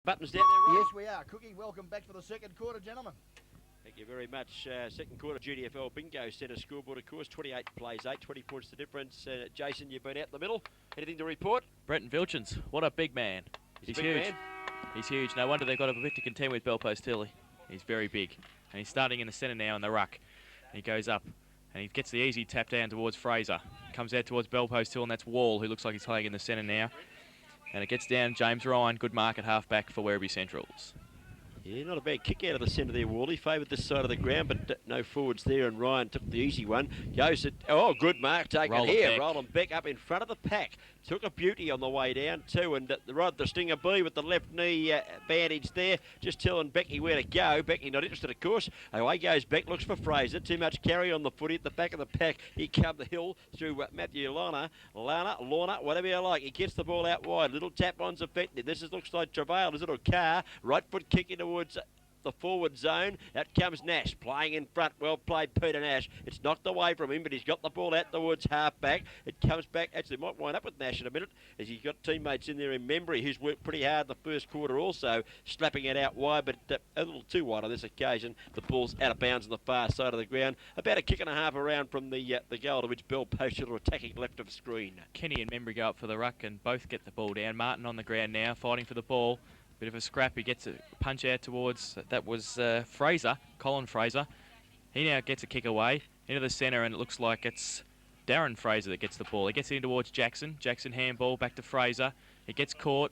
Buttons down there, right? Yes, we are. Cookie, welcome back for the second quarter, gentlemen. Thank you very much. Second quarter GDFL Bingo Centre scoreboard, of course. 28 plays 8, 20 points the difference. Jason, you've been out in the middle. Anything to report? Brenton Vilchens, what a big man. He's big huge. Man. He's huge. No wonder they've got a bit to contend with Bellpost Hill. He's very big. And he's starting in the centre now in the ruck. And he goes up and he gets the easy tap down towards Fraser. Comes out towards Bellpost Hill, and that's Wall, who looks like he's playing in the centre now. And it gets down James Ryan, good mark at half-back for Werribee Centrals. Yeah, not a bad kick out of the centre there, Wally. Favoured this side of the ground, but no forwards there, and Ryan took the easy one. Goes at, oh, good mark taken here. Roland Beck up in front of the pack. Took a beauty on the way down too, and rod the Stinger B with the left knee bandage there, just telling Becky where to go. Becky not interested, of course. Away goes Beck, looks for Fraser. Too much carry on the footy at the back of the pack. He come the hill through Matthew Lorna, whatever you like. He gets the ball out wide. Little tap on's effective. This looks like Travail, his little car. Right foot kicking towards the forward zone. Out comes Nash, playing in front. Well played, Peter Nash. It's knocked away from him, but he's got the ball out towards half-back. It comes back. Actually, might wind up with Nash in a minute, as he's got teammates in there in Membry, who's worked pretty hard in the first quarter also, slapping it out wide, but a little too wide on this occasion. The ball's out of bounds on the far side of the ground. About a kick and a half around from the goal, to which Bell Post are attacking left of screen. Kenny and Membry go up for the ruck and both get the ball down. Martin on the ground now, fighting for the ball. Bit of a scrap. He gets a punch out towards, that was Fraser, Colin Fraser. He now gets a kick away into the centre, and it looks like it's Darren Fraser that gets the ball. He gets it in towards Jackson. Jackson handball back to Fraser. He gets caught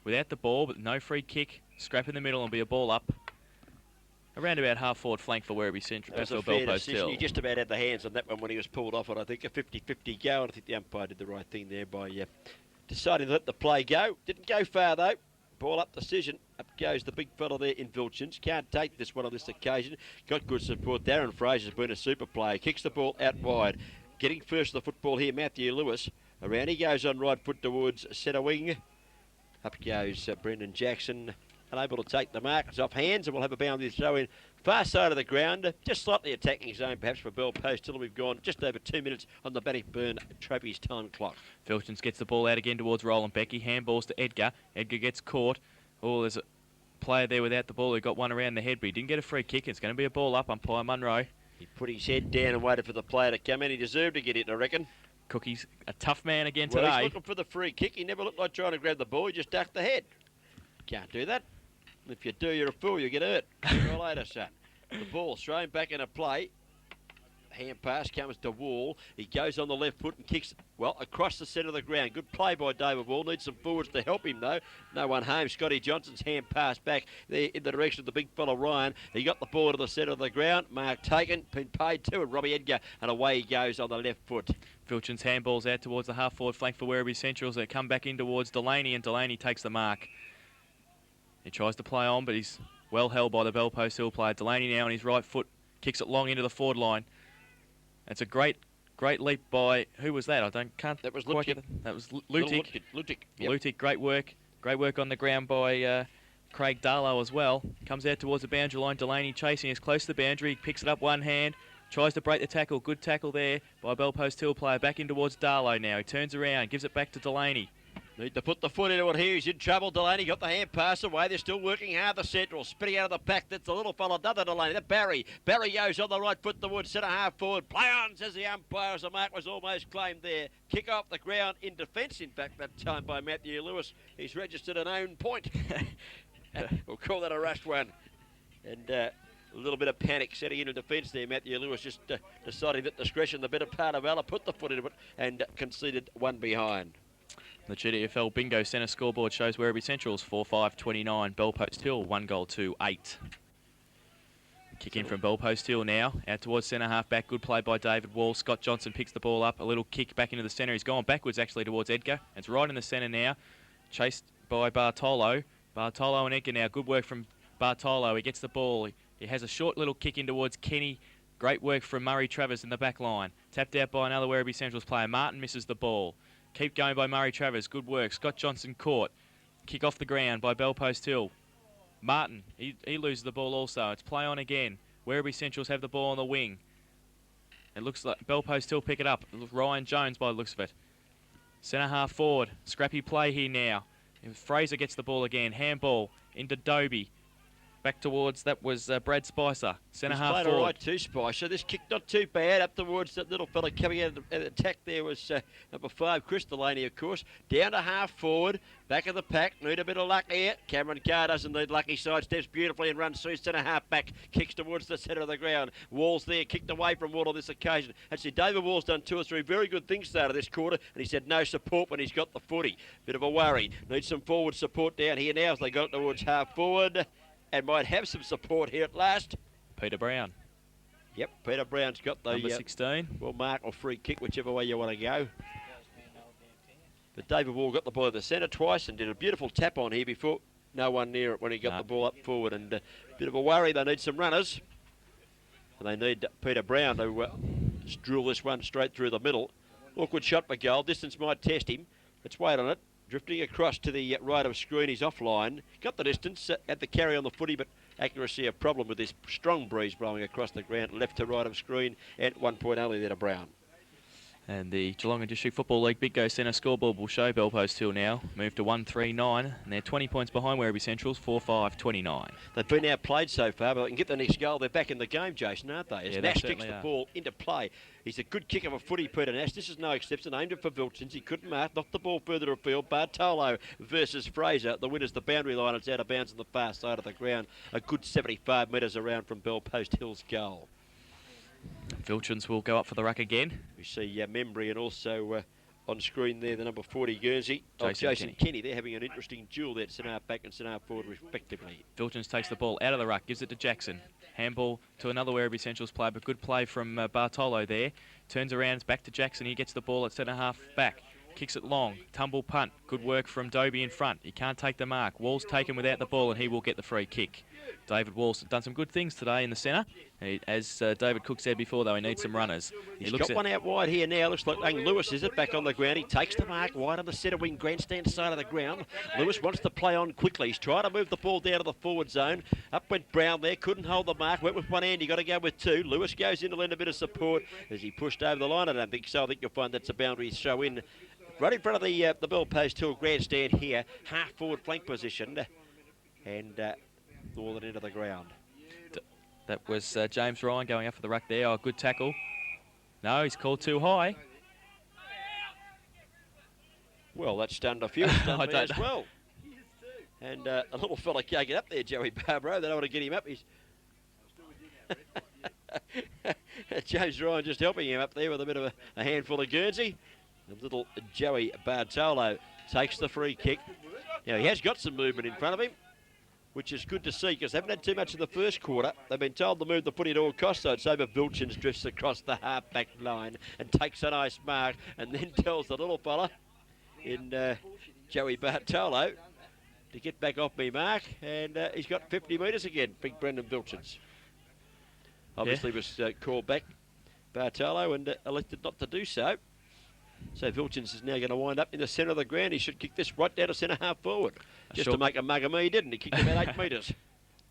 without the ball, but no free kick. Scrap in the middle and be a ball up. Around about half forward flank for Werribee Central. That's a fair decision. He just about had the hands on that one when he was pulled off it. I think a 50-50 go, and I think the umpire did the right thing there by deciding to let the play go. Didn't go far though. Ball up decision. Up goes the big fella there in Vilchens. Can't take this one on this occasion. Got good support. Darren Fraser's been a super player. Kicks the ball out wide. Getting first the football here, Matthew Lewis. Around he goes on right foot towards centre wing. Up goes Brendan Jackson. Unable to take the mark. It's off hands, and we'll have a boundary throw in. Far side of the ground, just slightly attacking zone perhaps for Bell Post till we've gone just over 2 minutes on the Bannockburn Trophies time clock. Vilchens gets the ball out again towards Roland Becky. Handballs to Edgar. Edgar gets caught. Oh, there's a player there without the ball who got one around the head, but he didn't get a free kick. It's going to be a ball up. Umpire Munro. He put his head down and waited for the player to come in. He deserved to get it, I reckon. Cookie's a tough man again Well, today. he's looking for the free kick. He never looked like trying to grab the ball. He just ducked the head. Can't do that. If you do, you're a fool. You get hurt. See you later, son. The ball thrown back into play. Hand pass comes to Wall. He goes on the left foot and kicks, well, across the centre of the ground. Good play by David Wall. Needs some forwards to help him, though. No one home. Scotty Johnson's hand pass back there in the direction of the big fella Ryan. He got the ball to the centre of the ground. Mark taken, been paid to, and Robbie Edgar, and away he goes on the left foot. Vilchens handballs out towards the half-forward flank for Werribee Centrals. They come back in towards Delaney, and Delaney takes the mark. He tries to play on, but he's well held by the Bell Post Hill player. Delaney now on his right foot, kicks it long into the forward line. It's a great leap by, who was that? That was Lutic. That was Lutic. Lutic. Yep. Lutic, great work on the ground by Craig Darlow as well. Comes out towards the boundary line. Delaney chasing as close to the boundary. He picks it up one hand. Tries to break the tackle. Good tackle there by Bell Post Hill player. Back in towards Darlow now. He turns around, gives it back to Delaney. Need to put the foot into it here. He's in trouble. Delaney got the hand pass away. They're still working hard, the Central. Spitting out of the pack. That's the little fella. Another Delaney. That Barry. Barry goes on the right foot towards centre half forward. Play on, says the umpire, as the mark was almost claimed there. Kick off the ground in defence, in fact, that time by Matthew Lewis. He's registered an own point. We'll call that a rushed one. And a little bit of panic setting into defence there. Matthew Lewis just deciding that discretion, the better part of valour, put the foot into it and conceded one behind. The GDFL Bingo Centre scoreboard shows Werribee Centrals 4-5-29. Bell Post Hill 1 goal to 8. Kick in from Bell Post Hill now. Out towards centre half back. Good play by David Wall. Scott Johnson picks the ball up. A little kick back into the centre. He's gone backwards actually towards Edgar. It's right in the centre now. Chased by Bartolo. Bartolo and Edgar now. Good work from Bartolo. He gets the ball. He has a short little kick in towards Kenny. Great work from Murray Travers in the back line. Tapped out by another Werribee Centrals player. Martin misses the ball. Keep going by Murray Travers. Good work. Scott Johnson caught. Kick off the ground by Bell Post Hill. Martin, he loses the ball also. It's play on again. Werribee Centrals have the ball on the wing. It looks like Bell Post Hill pick it up. Ryan Jones by the looks of it. Centre half forward. Scrappy play here now. Fraser gets the ball again. Handball into Dobie. Back towards, that was Brad Spicer. Centre half played forward. all right too, Spicer. This kick not too bad up towards that little fella coming out of the attack there was number 5, Chris Delaney, of course. Down to half forward, back of the pack. Need a bit of luck here. Cameron Carr doesn't need lucky. Sidesteps beautifully and runs through centre half back. Kicks towards the centre of the ground. Wall's there, kicked away from Wall on this occasion. Actually, David Wall's done 2 or 3 very good things out of this quarter, and he's had no support when he's got the footy. Bit of a worry. Needs some forward support down here now as they got towards half forward. And might have some support here at last. Peter Brown. Yep, Peter Brown's got the number 16. Well, mark or free kick, whichever way you want to go. But David Wall got the ball at the centre twice and did a beautiful tap on here before. No one near it when he got the ball up forward. And a bit of a worry, they need some runners. And they need Peter Brown to drill this one straight through the middle. Awkward shot for goal. Distance might test him. Let's wait on it. Drifting across to the right of screen, he's offline. Got the distance, had the carry on the footy, but accuracy a problem with this strong breeze blowing across the ground, left to right of screen, at 1 point only there to Brown. And the Geelong and District Football League Big Go Centre scoreboard will show Bellpost Hill now. Moved to 139, and they're 20 points behind Werribee Central's 4-5-29. They've been outplayed so far, but they can get the next goal. They're back in the game, Jason, aren't they? As Nash kicks the ball into play. He's a good kick of a footy, Peter Nash. This is no exception. Aimed it for Vilchins. He couldn't mark. Knocked the ball further afield. Bartolo versus Fraser. The winner's the boundary line. It's out of bounds on the far side of the ground. A good 75 metres around from Bellpost Hill's goal. Vilchins will go up for the ruck again. We see Membry and also on screen there the number 40 Guernsey. Jason Kenny. They're having an interesting duel there at centre half back and centre half forward respectively. Vilchins takes the ball out of the ruck, gives it to Jackson. Handball to another Werribee Central's player, but good play from Bartolo there. Turns around, it's back to Jackson. He gets the ball at centre half back. Kicks it long. Tumble punt. Good work from Dobie in front. He can't take the mark. Wall's taken without the ball and he will get the free kick. David Wall's done some good things today in the centre. As David Cook said before, though, he needs some runners. He's got one out wide here now. Looks like young Lewis is it back on the ground. He takes the mark wide on the centre wing grandstand side of the ground. Lewis wants to play on quickly. He's trying to move the ball down to the forward zone. Up went Brown there. Couldn't hold the mark. Went with one hand. You got to go with 2. Lewis goes in to lend a bit of support as he pushed over the line. I don't think so. I think you'll find that's a boundary show in. Right in front of the Bellpost Hill grandstand here. Half forward flank position. And northern end of the ground. That was James Ryan going up for the ruck there. Oh, good tackle. No, he's called too high. Well, that's stunned a few. Stunned me as well. And a little fella can't get up there, Joey Barbaro. They don't want to get him up. He's James Ryan just helping him up there with a bit of a handful of Guernsey. And little Joey Bartolo takes the free kick. Now, he has got some movement in front of him, which is good to see because they haven't had too much in the first quarter. They've been told to move the footy at all costs, so it's over. Vilchins drifts across the half-back line and takes a nice mark and then tells the little fella in Joey Bartolo to get back off me mark, and he's got 50 metres again, big Brendan Vilchins. Obviously was called back, Bartolo, and elected not to do so. So Vilchins is now going to wind up in the centre of the ground. He should kick this right down to centre half forward. Just to make a mug of me, didn't he? Kicked about 8 metres.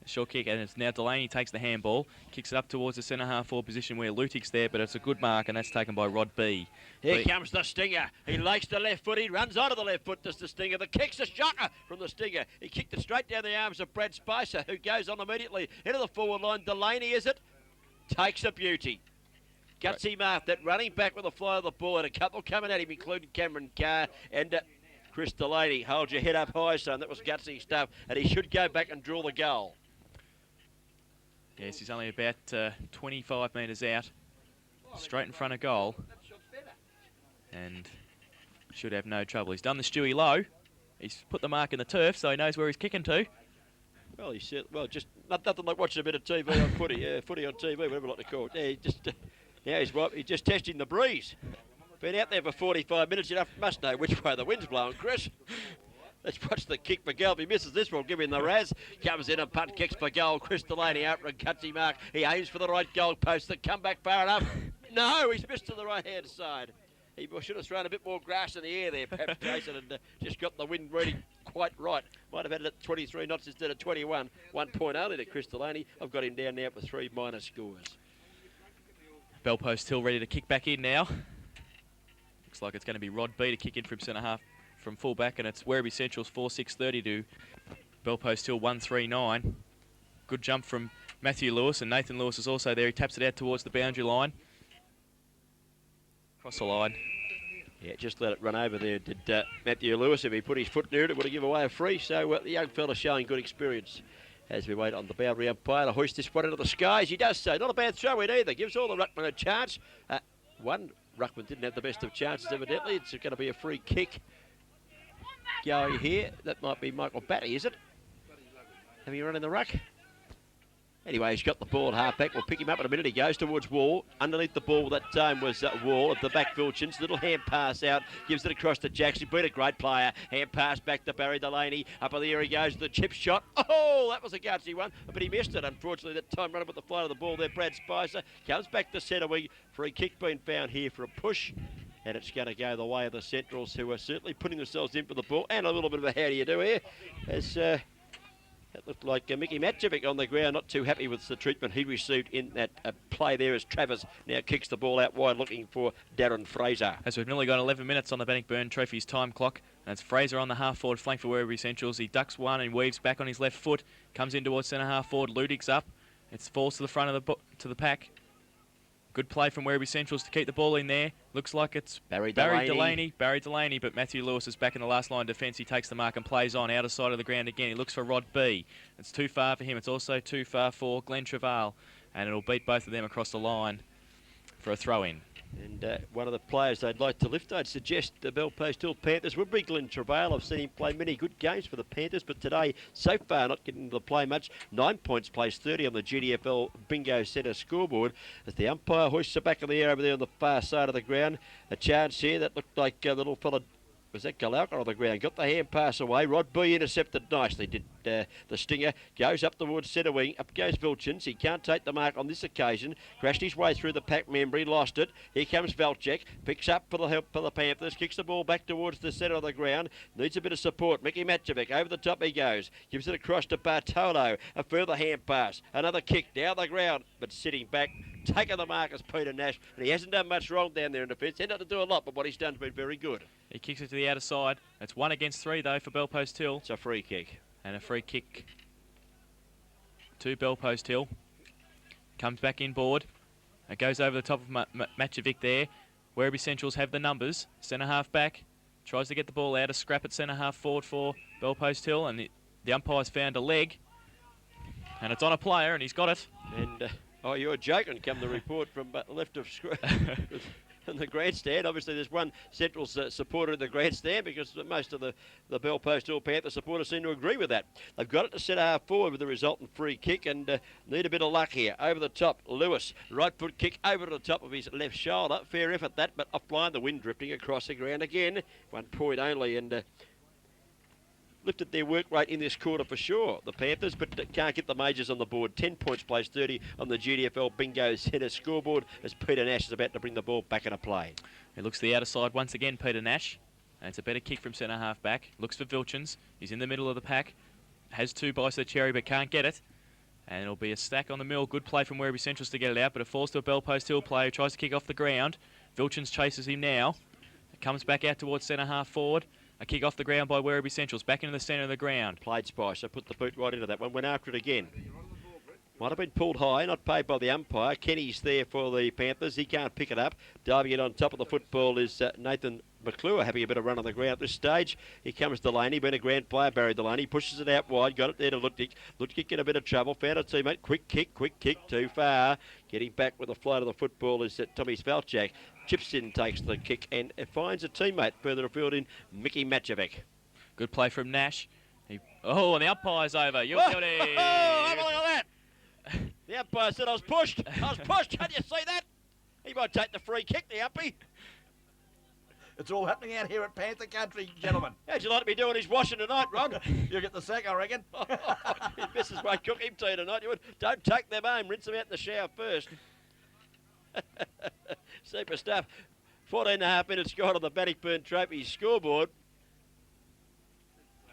Short kick, and it's now Delaney takes the handball, kicks it up towards the centre half forward position where Lutik's there, but it's a good mark, and that's taken by Rod B. Here comes the Stinger. He lakes the left foot. He runs onto the left foot. Does the Stinger. The kick's a shocker from the Stinger. He kicked it straight down the arms of Brad Spicer, who goes on immediately into the forward line. Delaney, is it? Takes a beauty. Gutsy mark that running back with a fly of the ball, and a couple coming at him, including Cameron Carr and Chris Delaney. Hold your head up high, son. That was gutsy stuff, and he should go back and draw the goal. Yes, he's only about 25 metres out, straight in front of goal, and should have no trouble. He's done the Stewie low. He's put the mark in the turf, so he knows where he's kicking to. Well, he said, well, just nothing like watching a bit of TV on footy, footy on TV, whatever you like to call it. Yeah, he just. Now he's just testing the breeze. Been out there for 45 minutes. You must know which way the wind's blowing, Chris. Let's watch the kick for goal. If he misses this, we'll give him the Raz. Comes in and punt kicks for goal. Chris Delaney out for a gutsy mark. He aims for the right goal post. The comeback far enough. No, he's missed to the right-hand side. He should have thrown a bit more grass in the air there, perhaps, Jason, and just got the wind reading quite right. Might have had it at 23 knots instead of 21. 1 point only to Chris Delaney. I've got him down now for 3 minor scores. Bellpost Hill ready to kick back in now. Looks like it's going to be Rod B to kick in from centre half from full back, and it's Werribee Central's 4-6-30 to Bellpost Hill 1-3-9. Good jump from Matthew Lewis, and Nathan Lewis is also there. He taps it out towards the boundary line. Cross the line. Yeah, just let it run over there, did Matthew Lewis. If he put his foot near it, it would have given away a free. So the young fella showing good experience as we wait on the boundary umpire to hoist this one into the skies. He does so. Not a bad throw in either. Gives all the ruckmen a chance. One ruckman didn't have the best of chances, evidently. It's going to be a free kick going here. That might be Michael Batty, is it? Have you run in the ruck? Anyway, he's got the ball at half back. We'll pick him up in a minute. He goes towards Wall. Underneath the ball that time was Wall at the back. Vilchins. Little hand pass out. Gives it across to Jackson. Been a great player. Hand pass back to Barry Delaney. Up in the air he goes. The chip shot. Oh, that was a gutsy one. But he missed it, unfortunately, that time. Running with the flight of the ball there. Brad Spicer comes back to centre wing. Free kick being found here for a push. And it's going to go the way of the Centrals, who are certainly putting themselves in for the ball. And a little bit of a how do you do here. As... It looked like Mickey Matjevic on the ground, not too happy with the treatment he received in that play there as Travers now kicks the ball out wide looking for Darren Fraser. As we've nearly got 11 minutes on the Bannockburn Trophies time clock, and it's Fraser on the half-forward flank for Werribee Centrals. He ducks one and weaves back on his left foot, comes in towards centre half-forward. Ludig's up. It falls to the front of the pack. Good play from Werribee Centrals to keep the ball in there. Looks like it's Barry Delaney, but Matthew Lewis is back in the last line of defence. He takes the mark and plays on, outer side of the ground again. He looks for Rod B. It's too far for him. It's also too far for Glenn Travale, and it'll beat both of them across the line for a throw-in. And one of the players they'd like to lift, I'd suggest the Bellpost Hill Panthers would be Glenn Travale. I've seen him play many good games for the Panthers, but today, so far, not getting to play much. 9 points, placed 30 on the GDFL Bingo Centre scoreboard. As the umpire hoists it back in the air over there on the far side of the ground. A chance here that looked like the little fella... Was that Galauka on the ground? Got the hand pass away. Rod B intercepted nicely. Did the Stinger. Goes up towards centre wing. Up goes Vilchins. He can't take the mark on this occasion. Crashed his way through the pack member. He lost it. Here comes Valchek. Picks up for the help for the Panthers. Kicks the ball back towards the centre of the ground. Needs a bit of support. Mickey Matjevic. Over the top he goes. Gives it across to Bartolo. A further hand pass. Another kick down the ground. But sitting back. Taking the mark is Peter Nash, and he hasn't done much wrong down there in defence. Ended up to do a lot, but what he's done has been very good. He kicks it to the outer side. It's 1 against 3 though for Bellpost Hill. It's a free kick. And a free kick to Bellpost Hill. Comes back inboard. It goes over the top of Matjevic there. Werribee Centrals have the numbers. Centre half back. Tries to get the ball out. A scrap at centre half forward for Bellpost Hill, and the umpire's found a leg. And it's on a player, and he's got it. And... oh, you're joking, come the report from left of screen in the grandstand. Obviously, there's one Central supporter in the grandstand because most of the Bellpost Hill Panther supporters seem to agree with that. They've got it to centre half forward with the resultant free kick and need a bit of luck here. Over the top, Lewis. Right foot kick over to the top of his left shoulder. Fair effort that, but offline, the wind drifting across the ground again. 1 point only and... lifted their work rate in this quarter for sure, the Panthers, but can't get the majors on the board. 10 points, placed 30 on the GDFL Bingo Centre scoreboard as Peter Nash is about to bring the ball back into play. He looks to the outer side once again, Peter Nash, and it's a better kick from centre half back. Looks for Vilchins. He's in the middle of the pack. Has 2 by the cherry, but can't get it. And it'll be a stack on the mill. Good play from Werribee Centrals to get it out, but it falls to a Bellpost Hill player who tries to kick off the ground. Vilchins chases him now. It comes back out towards centre half forward. A kick off the ground by Werribee Centrals, back into the centre of the ground. Played Spicer, put the boot right into that one, went after it again. Might have been pulled high, not paid by the umpire. Kenny's there for the Panthers, he can't pick it up. Diving it on top of the football is Nathan McClure, having a bit of run on the ground at this stage. Here comes Delaney, been a grand player, Barry Delaney, pushes it out wide, got it there to Ludwig. Ludwig in a bit of trouble, found a teammate, quick kick, too far. Getting back with the flight of the football is Tommy Svalchak. Chips in, takes the kick and finds a teammate further afield in Mickey Matjevic. Good play from Nash. And the umpire's over. You're guilty. Oh, have a look at that. The umpire said I was pushed. Can't you see that? He might take the free kick, the umpy. It's all happening out here at Panther Country, gentlemen. How'd you like to be doing his washing tonight, Rod? You'll get the sack, I reckon. His missus won't cook him tea tonight. You would. Don't take them home. Rinse them out in the shower first. Super stuff. 14.5 minutes gone on the Bannockburn Trophy scoreboard.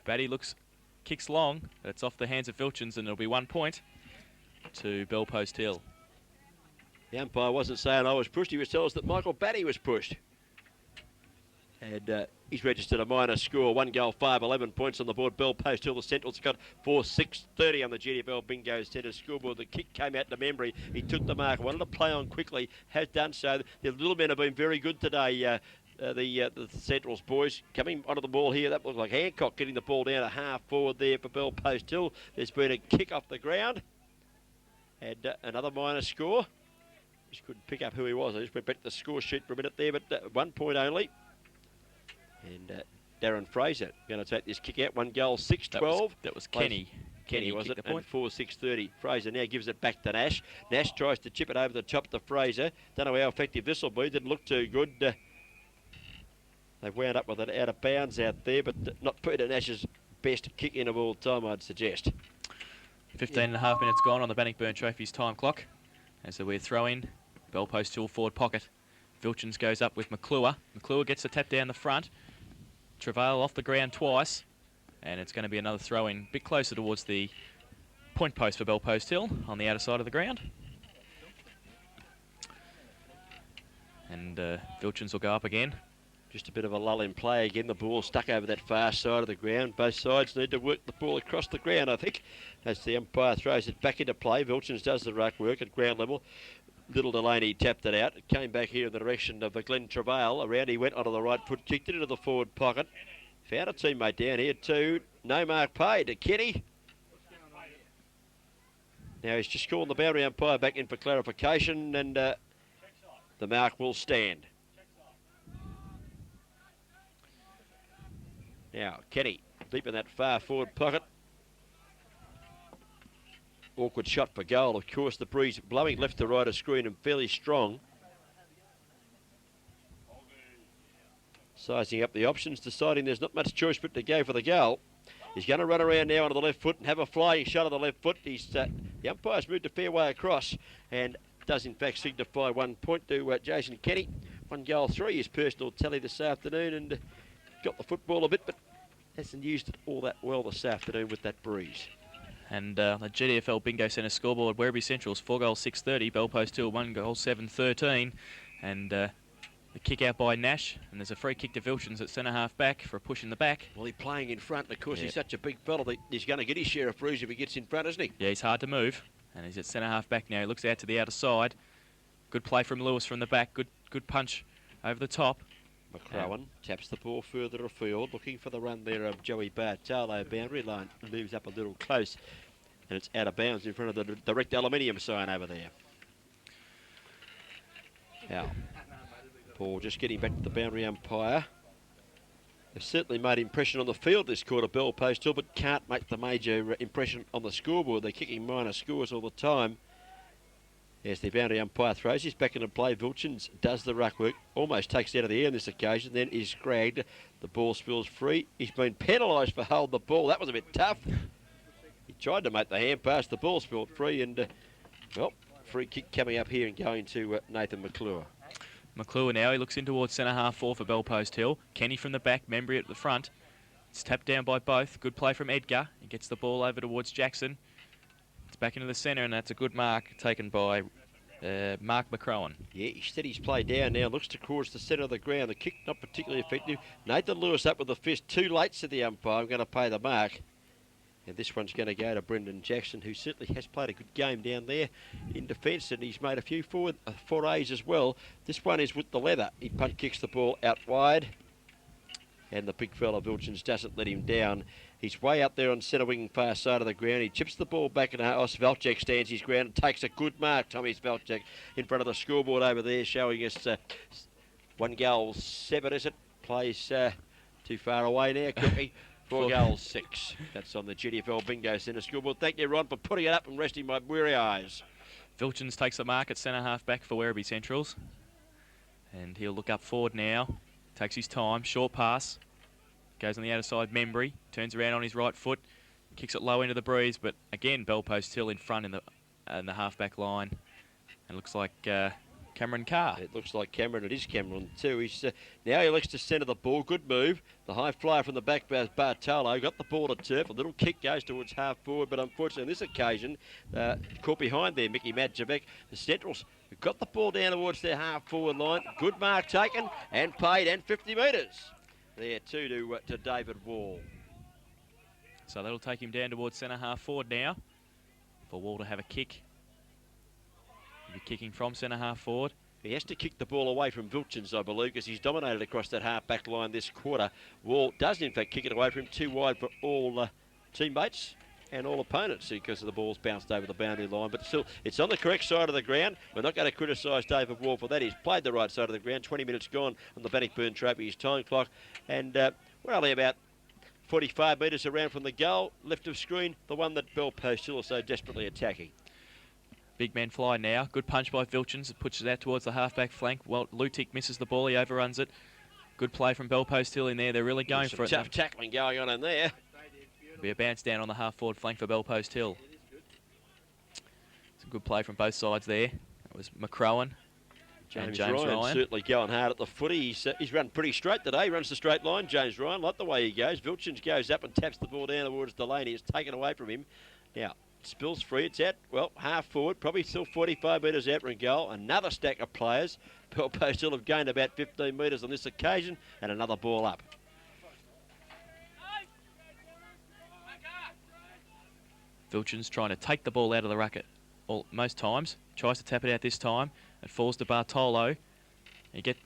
Batty kicks long. It's off the hands of Vilchins, and it'll be 1 point to Bellpost Hill. The umpire wasn't saying I was pushed. He was telling us that Michael Batty was pushed. And He's registered a minor score, 1 goal, 5, 11 points on the board. Bell Post Hill, the Central's got 4-6-30 on the GDFL Bingo Centre scoreboard. The kick came out to Membry. He took the mark, wanted to play on quickly, has done so. The little men have been very good today. The Central's boys coming onto the ball here. That looks like Hancock getting the ball down a half forward there for Bell Post Hill. There's been a kick off the ground. And another minor score. Just couldn't pick up who he was. I just went back to the score sheet for a minute there, but 1 point only. And Darren Fraser going to take this kick out. 1 goal, 6-12. That was Kenny. Kenny was it? And 4-6-30. Fraser now gives it back to Nash. Nash tries to chip it over the top to Fraser. Don't know how effective this will be. Didn't look too good. They've wound up with it out of bounds out there, but not Peter Nash's best kick in of all time, I'd suggest. 15 and a half minutes gone on the Bannockburn Trophies time clock. As a weird throw in, Bell Post Hill forward pocket. Vilchins goes up with McClure. McClure gets the tap down the front. Travail off the ground twice. And it's going to be another throw in, a bit closer towards the point post for Bell Post Hill on the outer side of the ground. And Vilchins will go up again. Just a bit of a lull in play again. The ball stuck over that far side of the ground. Both sides need to work the ball across the ground, I think, as the umpire throws it back into play. Vilchins does the ruck work at ground level. Little Delaney tapped it out. It came back here in the direction of Glenn Travail. Around he went onto the right foot, kicked it into the forward pocket. Found a teammate down here too. No mark paid to Kenny. Now he's just calling the boundary umpire back in for clarification, and the mark will stand. Now, Kenny, deep in that far forward pocket. Awkward shot for goal. Of course, the breeze blowing left to right of screen and fairly strong. Sizing up the options, deciding there's not much choice but to go for the goal. He's going to run around now onto the left foot and have a flying shot on the left foot. The umpire's moved a fair way across and does in fact signify 1 point to Jason Kenny. 1 goal, 3 his personal tally this afternoon, and got the football a bit, but hasn't used it all that well this afternoon with that breeze. And the GDFL Bingo Centre scoreboard, Werribee Central's 4 goals, 6-30. Bell Post Hill 1 goal, 7-13. And the kick out by Nash, and there's a free kick to Vilchins at centre half back for a push in the back. Well, he's playing in front, and of course he's such a big fella that he's going to get his share of bruise if he gets in front, isn't he? Yeah, he's hard to move, and he's at centre half back now. He looks out to the outer side. Good play from Lewis from the back. Good punch over the top. McCrowan taps the ball further afield, looking for the run there of Joey Bartolo. Boundary line moves up a little close, and it's out of bounds in front of the direct aluminium sign over there. Now, ball just getting back to the boundary umpire. They've certainly made impression on the field this quarter, Bell Post Hill, but can't make the major impression on the scoreboard. They're kicking minor scores all the time. As the boundary umpire throws, he's back into play. Vilchins does the ruck work, almost takes it out of the air on this occasion, then is dragged. The ball spills free. He's been penalised for holding the ball. That was a bit tough. He tried to make the hand pass. The ball spilled free, and, well, free kick coming up here and going to Nathan McClure. McClure now, he looks in towards centre half 4 for Bell Post Hill. Kenny from the back, Membry at the front. It's tapped down by both. Good play from Edgar. He gets the ball over towards Jackson. It's back into the centre, and that's a good mark taken by Mark McCrowan. Yeah, he set his play down now. Looks towards the centre of the ground. The kick not particularly effective. Nathan Lewis up with the fist. Too late, said the umpire. I'm going to pay the mark. And this one's going to go to Brendan Jackson, who certainly has played a good game down there in defence, and he's made a few forays as well. This one is with the leather. He punt kicks the ball out wide, and the big fella Vilchins doesn't let him down. He's way up there on centre wing far side of the ground. He chips the ball back, and Svelchek stands his ground and takes a good mark. Tommy Svelchek in front of the scoreboard over there, showing us 1 goal, 7, is it? Plays too far away now, Cookie. 4 goals, 6. That's on the GDFL Bingo Centre scoreboard. Thank you, Ron, for putting it up and resting my weary eyes. Vilchins takes the mark at centre half back for Werribee Centrals. And he'll look up forward now. Takes his time. Short pass. Goes on the outer side. Membry turns around on his right foot. Kicks it low into the breeze. But again, Bell Post Hill in front in the half back line. And looks like Cameron Carr. It looks like Cameron. It is Cameron too. He's now he looks to centre the ball. Good move. The high flyer from the back, Bartolo got the ball to turf. A little kick goes towards half forward, but unfortunately on this occasion, caught behind there, Mickey Madjavec. The Centrals got the ball down towards their half forward line. Good mark taken and paid, and 50 metres. there too to David Wall. So that'll take him down towards centre half forward now for Wall to have a kick. He'll be kicking from centre half forward. He has to kick the ball away from Vilchens, I believe, because he's dominated across that half-back line this quarter. Wall does, in fact, kick it away from him, too wide for all teammates and all opponents because of the ball's bounced over the boundary line. But still, it's on the correct side of the ground. We're not going to criticise David Wall for that. He's played the right side of the ground. 20 minutes gone on the Bannockburn Trophy's time clock. And we're only about 45 metres around from the goal. Left of screen, the one that Bell Post Hill is so desperately attacking. Big man fly now. Good punch by Vilchens. It pushes it out towards the half-back flank. Well, Lutic misses the ball. He overruns it. Good play from Bell Post Hill in there. They're really going for it. Tough tackling going on in there. Be a bounce down on the half-forward flank for Bell Post Hill. It's a good play from both sides there. That was McCrowan and James Ryan. Certainly going hard at the footy. He's run pretty straight today. He runs the straight line. James Ryan, like the way he goes. Vilchens goes up and taps the ball down towards Delaney. It's taken away from him. Now, spills free. It's out, well, half forward, probably still 45 metres out from goal. Another stack of players. Bell Post Hill have gained about 15 metres on this occasion, and another ball up. Vilchens trying to take the ball out of the racket most times. Tries to tap it out this time. It falls to Bartolo.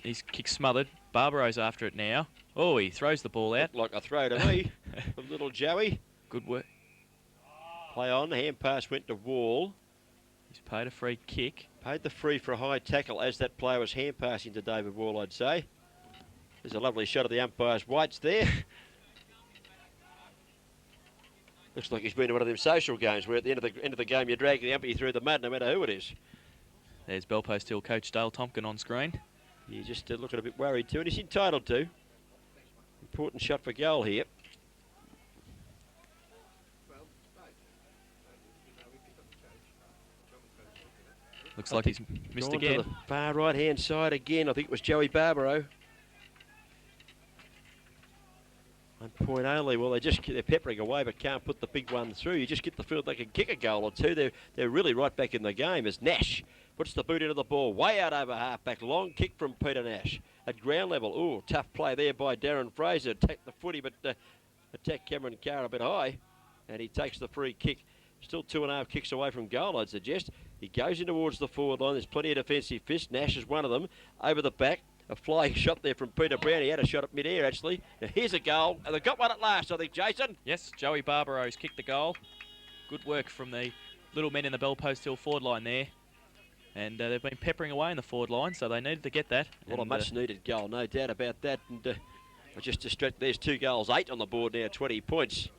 His kick smothered. Barbaro's after it now. Oh, he throws the ball out. Looked like a throw to me from little Joey. Good work. Play on. Hand pass went to Wall. He's paid a free kick. Paid the free for a high tackle as that player was hand passing to David Wall, I'd say. There's a lovely shot of the umpire's whites there. Looks like he's been to one of them social games where at the end of the game you drag the umpire through the mud no matter who it is. There's Bell Post Hill coach Dale Tompkin on screen. You're just looking a bit worried too, and he's entitled to. Important shot for goal here. Looks like he's missed again. To the far right-hand side again. I think it was Joey Barbaro. 1 point only. Well, they're peppering away, but can't put the big one through. You just get the feel they can kick a goal or two. They're really right back in the game as Nash puts the boot into the ball, way out over half-back. Long kick from Peter Nash at ground level. Ooh, tough play there by Darren Fraser. Attacked the footy, but attacked Cameron Carr a bit high, and he takes the free kick. Still 2.5 kicks away from goal, I'd suggest. He goes in towards the forward line. There's plenty of defensive fists. Nash is one of them. Over the back. A flying shot there from Peter Brown. He had a shot at mid-air, actually. Now, here's a goal. And they've got one at last, I think, Jason. Yes, Joey Barbaro's kicked the goal. Good work from the little men in the Bell Post Hill forward line there. And they've been peppering away in the forward line, so they needed to get that. Well, a much-needed goal, no doubt about that. And just distracted. There's 2 goals, 8 on the board now, 20 points.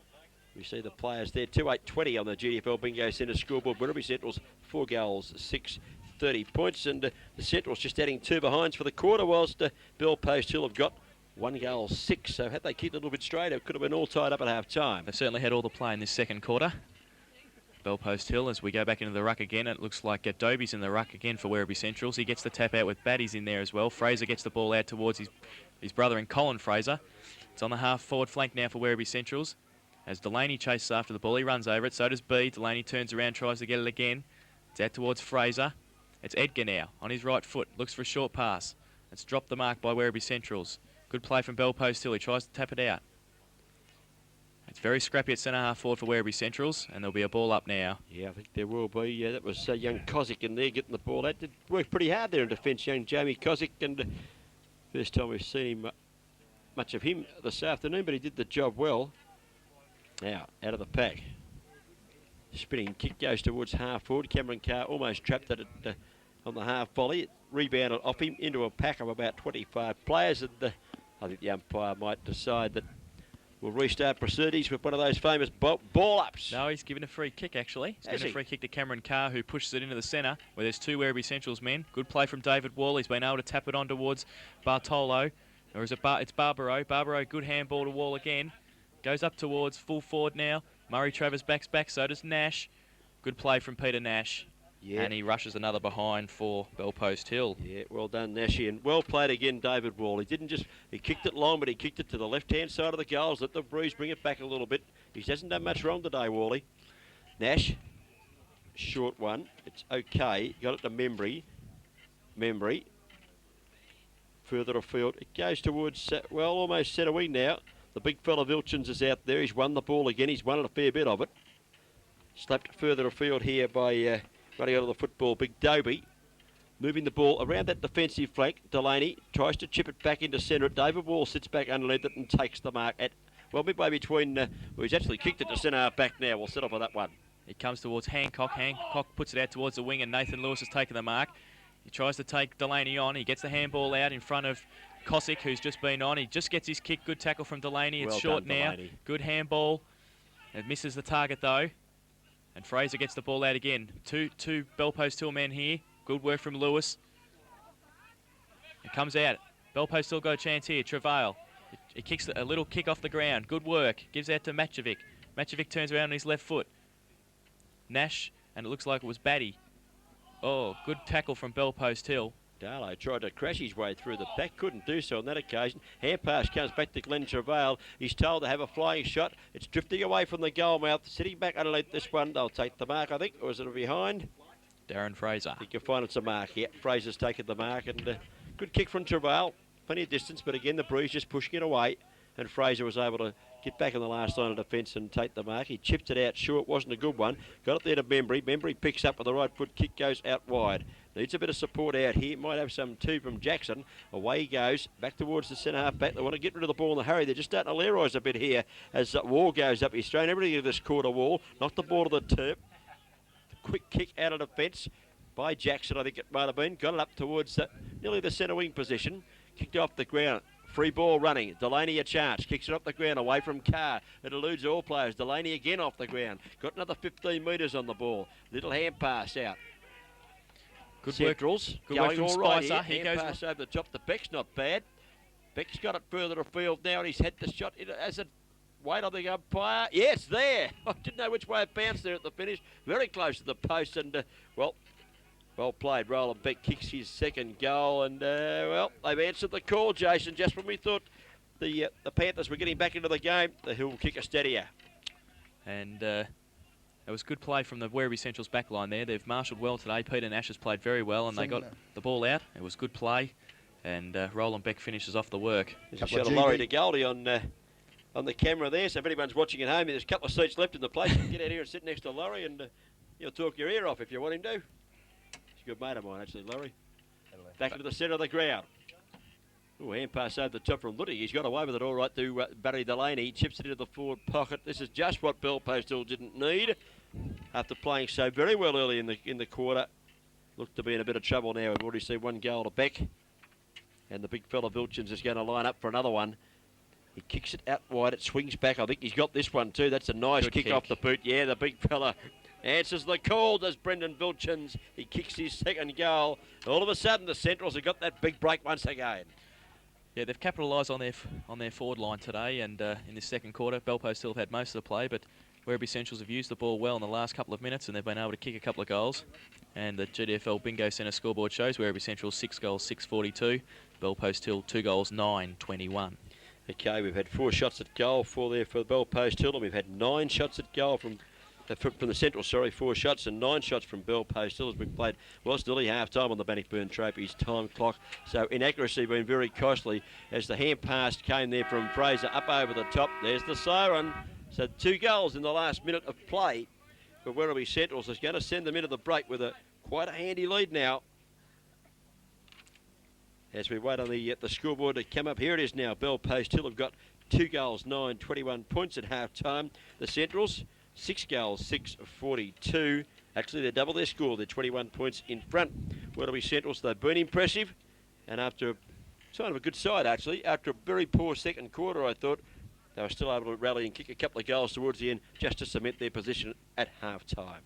We see the players there, 2-8-20 on the GDFL Bingo Centre scoreboard. Werribee Central's 4 goals, 6, 30 points. And the Central's just adding 2 behinds for the quarter, whilst Bell Post Hill have got 1 goal, 6. So had they kicked a little bit straighter, it could have been all tied up at half-time. They've certainly had all the play in this second quarter. Bell Post Hill, as we go back into the ruck again, it looks like Dobie's in the ruck again for Werribee Centrals. He gets the tap out with Batty's in there as well. Fraser gets the ball out towards his brother in Colin Fraser. It's on the half-forward flank now for Werribee Centrals. As Delaney chases after the ball, he runs over it. So does B. Delaney turns around, tries to get it again. It's out towards Fraser. It's Edgar now on his right foot. Looks for a short pass. It's dropped the mark by Werribee Centrals. Good play from Bell Post Hill. He tries to tap it out. It's very scrappy at centre half forward for Werribee Centrals, and there'll be a ball up now. Yeah, I think there will be. Yeah, that was young Kozik in there getting the ball out. Did work pretty hard there in defence, young Jamie Kozik. And first time we've seen him, much of him this afternoon, but he did the job well. Now, out of the pack. Spinning kick goes towards half forward. Cameron Carr almost trapped it on the half volley. It rebounded off him into a pack of about 25 players. And I think the umpire might decide that we'll restart proceedings with one of those famous ball ups. No, he's given a free kick, actually. He's given a free kick to Cameron Carr, who pushes it into the centre, where there's 2 Werribee Centrals men. Good play from David Wall. He's been able to tap it on towards Bartolo. Or is it it's Barbaro? Barbaro, good handball to Wall again. Goes up towards full forward now. Murray Travers backs back, so does Nash. Good play from Peter Nash. Yeah. And he rushes another behind for Bell Post Hill. Yeah, well done, Nashy. And well played again, David Wall. He kicked it long, but he kicked it to the left-hand side of the goals. Let the breeze bring it back a little bit. He hasn't done much wrong today, Wally. Nash, short one. It's okay. Got it to Membry. further afield. It goes towards, well, almost centre wing now. The big fella Vilchins is out there. He's won the ball again. He's won a fair bit of it. Slapped further afield here by running out of the football, Big Dobie. Moving the ball around that defensive flank. Delaney tries to chip it back into centre. David Wall sits back underneath it and takes the mark at, well, midway between, well, he's actually kicked it to centre half back now. We'll set off on that one. It comes towards Hancock. Hancock puts it out towards the wing, and Nathan Lewis has taken the mark. He tries to take Delaney on. He gets the handball out in front of Cossack, who's just been on. He just gets his kick. Good tackle from Delaney. It's well short done, now. Delaney. Good handball. It misses the target, though. And Fraser gets the ball out again. Two Bell Post Hill men here. Good work from Lewis. It comes out. Bell Post Hill got a chance here. Travail. It kicks a little kick off the ground. Good work. Gives out to Matchovic. Matchovic turns around on his left foot. Nash, and it looks like it was Batty. Oh, good tackle from Bell Post Hill. Darlow tried to crash his way through the back, couldn't do so on that occasion. Hand pass comes back to Glenn Travail. He's told to have a flying shot. It's drifting away from the goal mouth. Sitting back underneath this one, they'll take the mark, I think. Or is it behind? Darren Fraser. I think you'll find it's a mark. Yeah, Fraser's taken the mark. And good kick from Travail. Plenty of distance, but again, the Breeze just pushing it away. And Fraser was able to get back in the last line of defence and take the mark. He chipped it out short, wasn't a good one. Got it there to Membry. Membry picks up with the right foot, kick goes out wide. Needs a bit of support out here. Might have some too from Jackson. Away he goes, back towards the centre half back. They want to get rid of the ball in the hurry. They're just starting to Leroy's a bit here as Wall goes up. He's thrown everything into this quarter wall. Knocked the ball to the turf. Quick kick out of defence by Jackson, I think it might have been. Got it up towards nearly the centre wing position. Kicked off the ground. Free ball running. Delaney a chance. Kicks it up the ground away from Carr. It eludes all players. Delaney again off the ground. Got another 15 metres on the ball. Little hand pass out. Good Centrals work. Good going work from all right Spicer. here. He Hand goes pass over the top. The Beck's not bad. Beck's got it further afield now and he's had the shot as it wait on the umpire. Yeah, it's there. I didn't know which way it bounced there at the finish. Very close to the post and, well played. Roland Beck kicks his second goal and, well, they've answered the call, Jason, just when we thought the Panthers were getting back into the game. The Hill kicker steadier. And it was good play from the Werribee Central's back line there. They've marshalled well today. Peter Nash has played very well and they got the ball out. It was good play and Roland Beck finishes off the work. There's a shot of Laurie to Goldie on the camera there, so if anyone's watching at home, there's a couple of seats left in the place. You can get out here and sit next to Laurie and you'll talk your ear off if you want him to. He's a good mate of mine, actually, Laurie. Back into the centre of the ground. Oh, hand pass over the top from Luddy. He's got away with it all right to Barry Delaney. He chips it into the forward pocket. This is just what Bell Post Hill didn't need. After playing so very well early in the quarter. Looked to be in a bit of trouble now. We've already seen one goal to Beck. And the big fella Vilchins is going to line up for another one. He kicks it out wide. It swings back. I think he's got this one too. That's a nice kick off the boot. Yeah, the big fella answers the call, does Brendan Vilchins. He kicks his second goal. All of a sudden, the Centrals have got that big break once again. Yeah, they've capitalised on their forward line today, and in this second quarter, Bell Post Hill have had most of the play, but Werribee Centrals have used the ball well in the last couple of minutes, and they've been able to kick a couple of goals. And the GDFL Bingo Centre scoreboard shows Werribee Central 6 goals, 642. Bell Post Hill 2 goals, 921. Okay, we've had 4 shots at goal for the Bell Post Hill, and we've had 9 shots at goal from the Central, 4 shots and 9 shots from Bell Post Hill as we played. Well, it's nearly half time on the Bannockburn Trophies time clock. So inaccuracy been very costly as the hand pass came there from Fraser up over the top. There's the siren. So 2 goals in the last minute of play for Werribee Centrals. Is going to send them into the break with quite a handy lead now. As we wait on the scoreboard to come up, here it is now. Bell Post Hill have got 2 goals, 21 points at half time. The Centrals, 6 goals, 642. Actually, they double their score. They're 21 points in front. Werribee Centrals, they've been impressive. And after kind of a good side, actually, after a very poor second quarter, I thought they were still able to rally and kick a couple of goals towards the end just to cement their position at half time.